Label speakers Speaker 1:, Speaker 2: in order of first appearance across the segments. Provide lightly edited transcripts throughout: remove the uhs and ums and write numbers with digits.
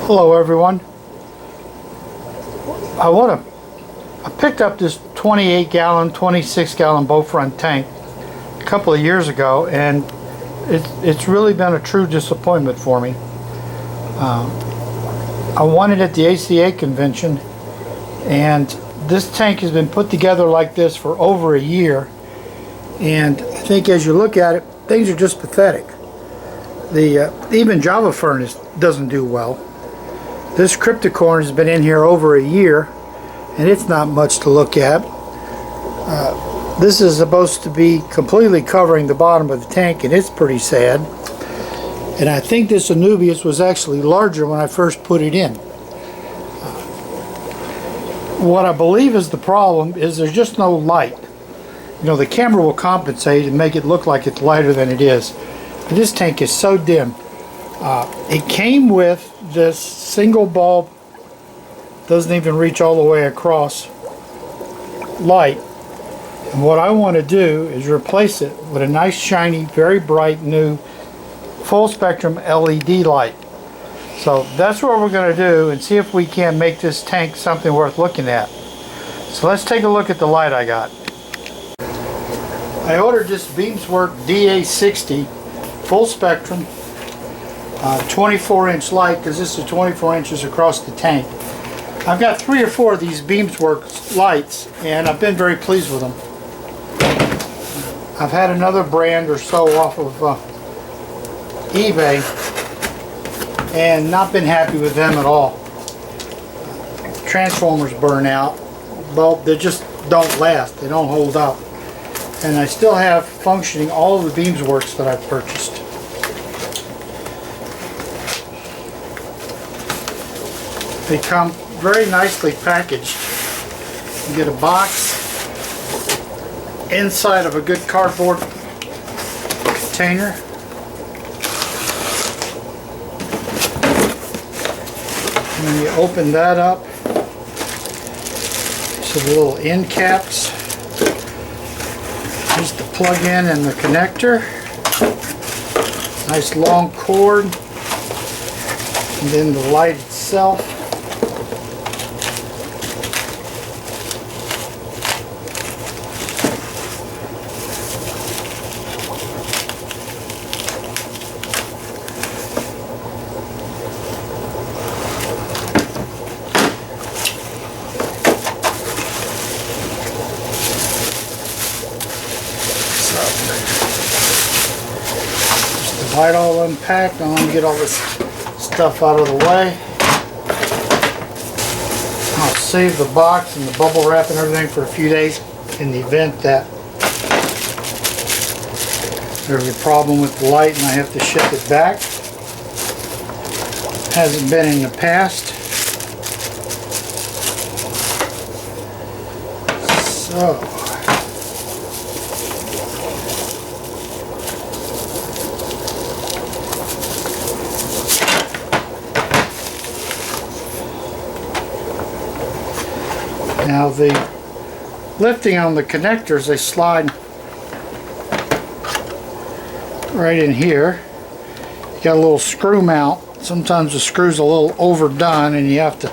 Speaker 1: Hello everyone. I picked up this 28 gallon, 26 gallon bowfront tank a couple of years ago, and it's really been a true disappointment for me. I won it at the ACA convention, and this tank has been put together like this for over a year, and I think as you look at it, things are just pathetic. Even Java furnace doesn't do well. This cryptocorn has been in here over a year, and it's not much to look at. This is supposed to be completely covering the bottom of the tank, and it's pretty sad. And I think this Anubias was actually larger when I first put it in. What I believe is the problem is there's just no light. You know, the camera will compensate and make it look like it's lighter than it is. But this tank is so dim. It came with this single bulb, doesn't even reach all the way across, light. And what I want to do is replace it with a nice shiny, very bright new full spectrum LED light. So that's what we're going to do, and see if we can make this tank something worth looking at. So let's take a look at the light I got. I ordered this Beamswork DA LED full spectrum 24-inch light, because this is 24 inches across the tank. I've got 3 or 4 of these Beamswork lights, and I've been very pleased with them. I've had another brand or so off of eBay and not been happy with them at all. Transformers burn out. Well, they just don't last. They don't hold up. And I still have functioning all of the Beamsworks that I've purchased. They come very nicely packaged. You get a box inside of a good cardboard container. And then you open that up. So the little end caps. Just the plug-in and the connector. Nice long cord. And then the light itself. Just the light all unpacked. I want to get all this stuff out of the way. I'll save the box and the bubble wrap and everything for a few days in the event that there's a problem with the light and I have to ship it back. Hasn't been in the past. So now the lifting on the connectors, they slide right in here. You got a little screw mount. Sometimes the screw's a little overdone and you have to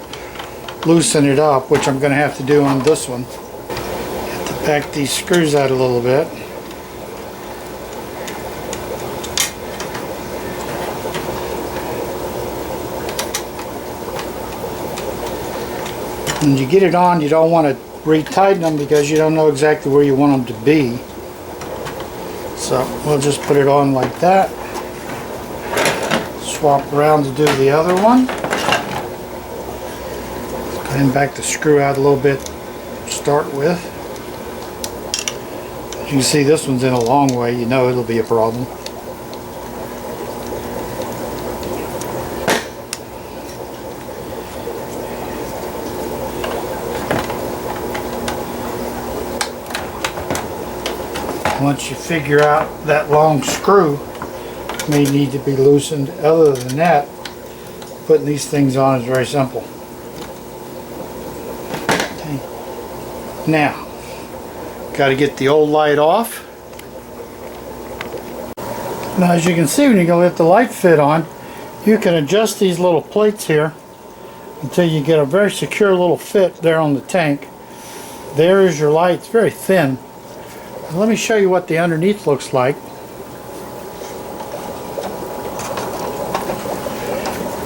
Speaker 1: loosen it up, which I'm going to have to do on this one. Have to back these screws out a little bit. When you get it on, you don't want to retighten them because you don't know exactly where you want them to be. So we'll just put it on like that. Swap around to do the other one. Go ahead and back the screw out a little bit to start with. As you can see, this one's in a long way. You know it'll be a problem. Once you figure out that long screw may need to be loosened. Other than that, putting these things on is very simple. Okay. Now, got to get the old light off. Now as you can see, when you go let the light fit on, you can adjust these little plates here until you get a very secure little fit there on the tank. There is your light. It's very thin. Let me show you what the underneath looks like.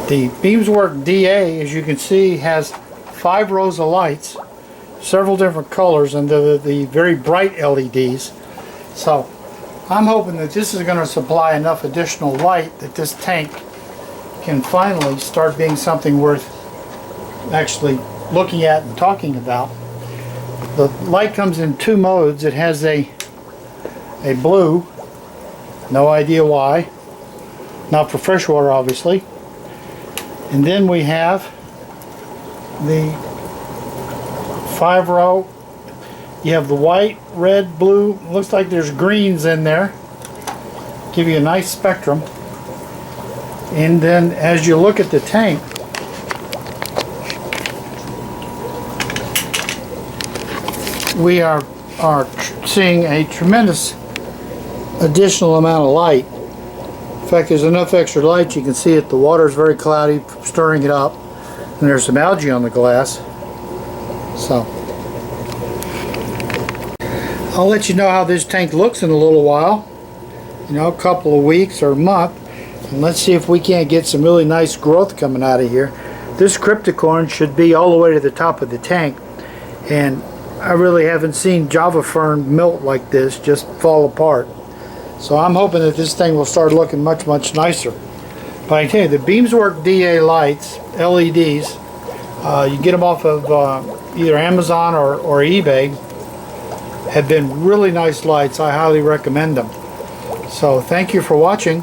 Speaker 1: The Beamswork DA, as you can see, has 5 rows of lights, several different colors, and the very bright LEDs. So I'm hoping that this is going to supply enough additional light that this tank can finally start being something worth actually looking at and talking about. The light comes in 2 modes. It has a blue, no idea why, not for freshwater obviously. And then we have the 5-row. You have the white, red, blue. Looks like there's greens in there. Give you a nice spectrum. And then as you look at the tank, we are seeing a tremendous additional amount of light. In fact, there's enough extra light you can see it. The water is very cloudy, stirring it up, and there's some algae on the glass. So I'll let you know how this tank looks in a little while, you know, a couple of weeks or a month, and let's see if we can't get some really nice growth coming out of here. This cryptocorn should be all the way to the top of the tank, and I really haven't seen Java fern melt like this, just fall apart. So I'm hoping that this thing will start looking much, much nicer. But I tell you, the Beamswork DA lights, LEDs, you get them off of either Amazon or eBay, have been really nice lights. I highly recommend them. So thank you for watching.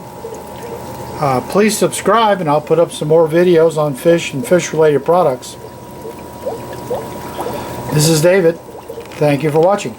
Speaker 1: Please subscribe, and I'll put up some more videos on fish and fish-related products. This is David. Thank you for watching.